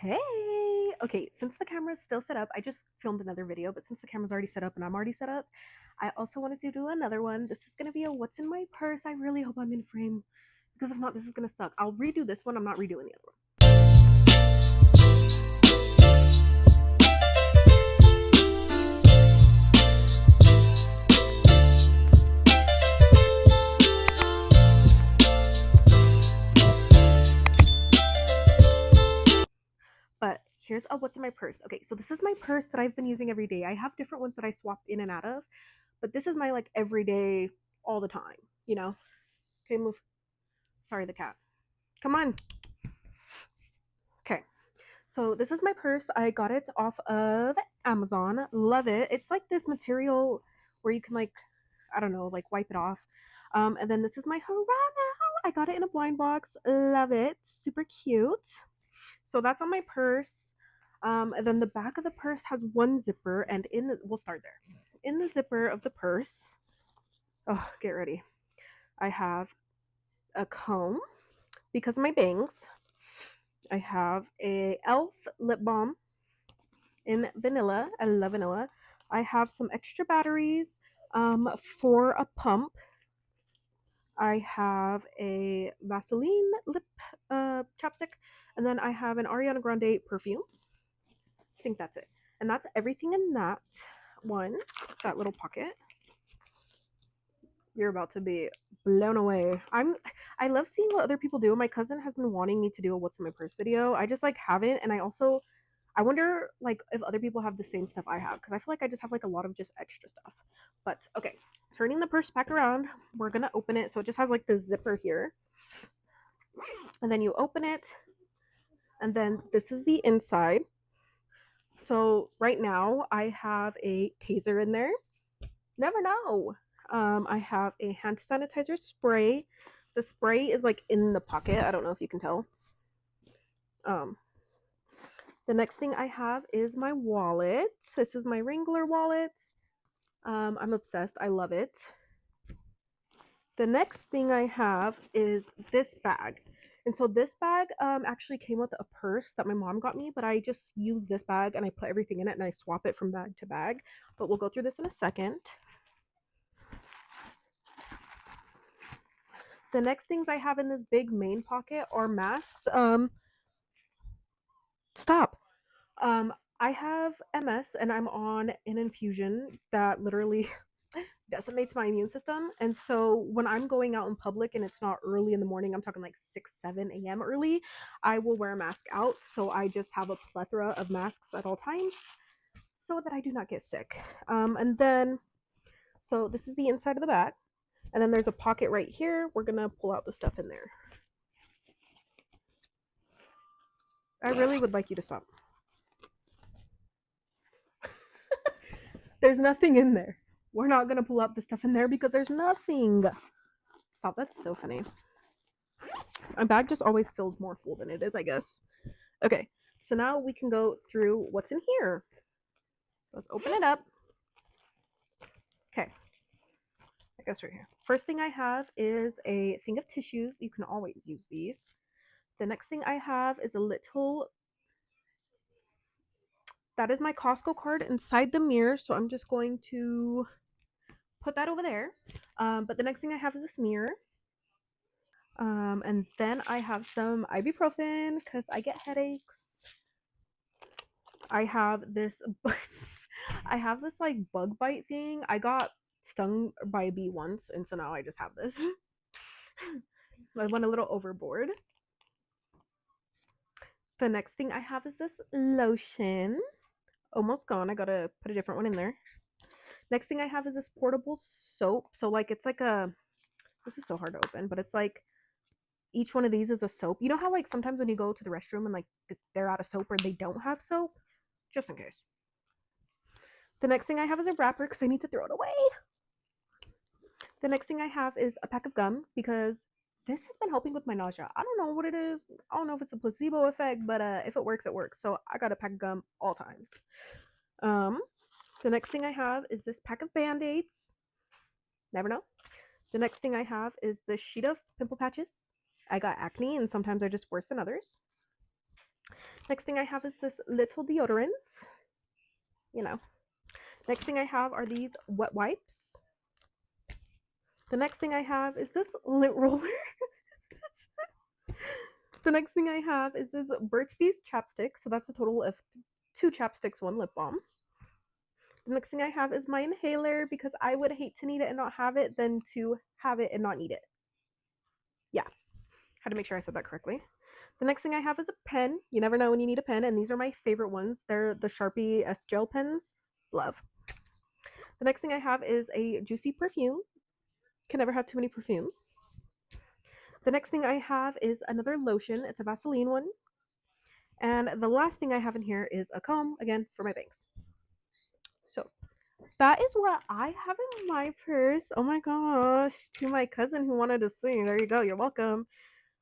Hey! Okay, since the camera's still set up, I just filmed another video, but since the camera's already set up and I'm already set up, I also wanted to do another one. This is gonna be a what's in my purse. I really hope I'm in frame because if not, this is gonna suck. I'll redo this one. I'm not redoing the other one. But here's a what's in my purse. Okay, so this is my purse that I've been using every day. I have different ones that I swap in and out of, but this is my like everyday, all the time, you know? Okay, move. Sorry, the cat. Come on. Okay. So this is my purse. I got it off of Amazon. Love it. It's like this material where you can like, I don't know, like wipe it off. And then this is my Harana. I got it in a blind box. Love it. Super cute. So that's on my purse. And then the back of the purse has one zipper, and we'll start there. In the zipper of the purse, oh, get ready. I have a comb because of my bangs. I have a Elf lip balm in vanilla. I love vanilla. I have some extra batteries for a pump. I have a Vaseline lip chapstick, and then I have an Ariana Grande perfume. I think that's it. And that's everything in that one, that little pocket. You're about to be blown away. I love seeing what other people do. My cousin has been wanting me to do a what's in my purse video. I just like haven't, and I wonder like if other people have the same stuff I have because I feel like I just have like a lot of just extra stuff. But okay, turning the purse back around, we're gonna open it. So it just has like the zipper here, and then you open it, and then this is the inside. So right now I have a taser in there. Never know. I have a hand sanitizer spray. The spray is like in the pocket. I don't know if you can tell. Um, the next thing I have is my wallet. This is my Wrangler wallet. I'm obsessed. I love it. The next thing I have is this bag. And so this bag actually came with a purse that my mom got me, but I just use this bag and I put everything in it and I swap it from bag to bag. But we'll go through this in a second. The next things I have in this big main pocket are masks. Stop. I have MS and I'm on an infusion that literally decimates my immune system. And so when I'm going out in public and it's not early in the morning, I'm talking like 6, 7 a.m. early, I will wear a mask out. So I just have a plethora of masks at all times so that I do not get sick. And then, so this is the inside of the bag. And then there's a pocket right here. We're going to pull out the stuff in there. I really would like you to stop. There's nothing in there. We're not going to pull out the stuff in there because there's nothing. Stop. That's so funny. My bag just always feels more full than it is, I guess. Okay. So now we can go through what's in here. So let's open it up. Okay. I guess right here. First thing I have is a thing of tissues. You can always use these. The next thing I have is a little. That is my Costco card inside the mirror. So I'm just going to put that over there. But the next thing I have is this mirror. And then I have some ibuprofen because I get headaches. I have this I have this like bug bite thing. I got stung by a bee once, and so now I just have this. I went a little overboard. The next thing I have is this lotion. Almost gone. I gotta put a different one in there. Next thing I have is this portable soap. So like it's like this is so hard to open, but it's like each one of these is a soap. You know how like sometimes when you go to the restroom and like they're out of soap or they don't have soap? Just in case. The next thing I have is a wrapper because I need to throw it away. The next thing I have is a pack of gum because this has been helping with my nausea. I don't know what it is. I don't know if it's a placebo effect, but if it works, it works. So I got a pack of gum all times. The next thing I have is this pack of Band-Aids. Never know. The next thing I have is this sheet of pimple patches. I got acne and sometimes they're just worse than others. Next thing I have is this little deodorant. You know. Next thing I have are these wet wipes. The next thing I have is this lint roller. The next thing I have is this Burt's Bees chapstick. So that's a total of 2 chapsticks, 1 lip balm. The next thing I have is my inhaler because I would hate to need it and not have it than to have it and not need it. Yeah, had to make sure I said that correctly. The next thing I have is a pen. You never know when you need a pen, and these are my favorite ones. They're the Sharpie S Gel pens. Love. The next thing I have is a juicy perfume. Can never have too many perfumes. The next thing I have is another lotion. It's a Vaseline one. And the last thing I have in here is a comb, again, for my bangs. So that is what I have in my purse. Oh my gosh. To my cousin who wanted to see. There you go. You're welcome.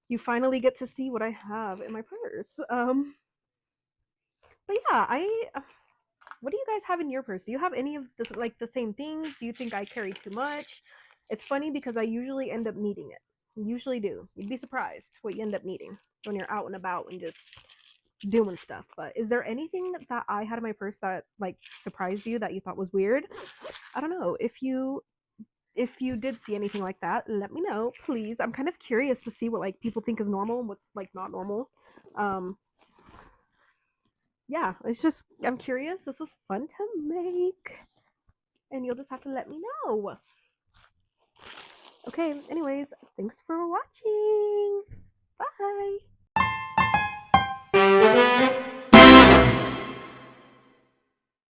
You finally get to see what I have in my purse. But yeah, what do you guys have in your purse? Do you have any of the like the same things? Do you think I carry too much? It's funny because I usually end up needing it. I usually do. You'd be surprised what you end up needing when you're out and about and just doing stuff. But is there anything that I had in my purse that like surprised you that you thought was weird? I don't know. If you did see anything like that, let me know, please. I'm kind of curious to see what like people think is normal and what's like not normal. Um yeah, it's just I'm curious. This was fun to make. And you'll just have to let me know. Okay, anyways, thanks for watching. Bye.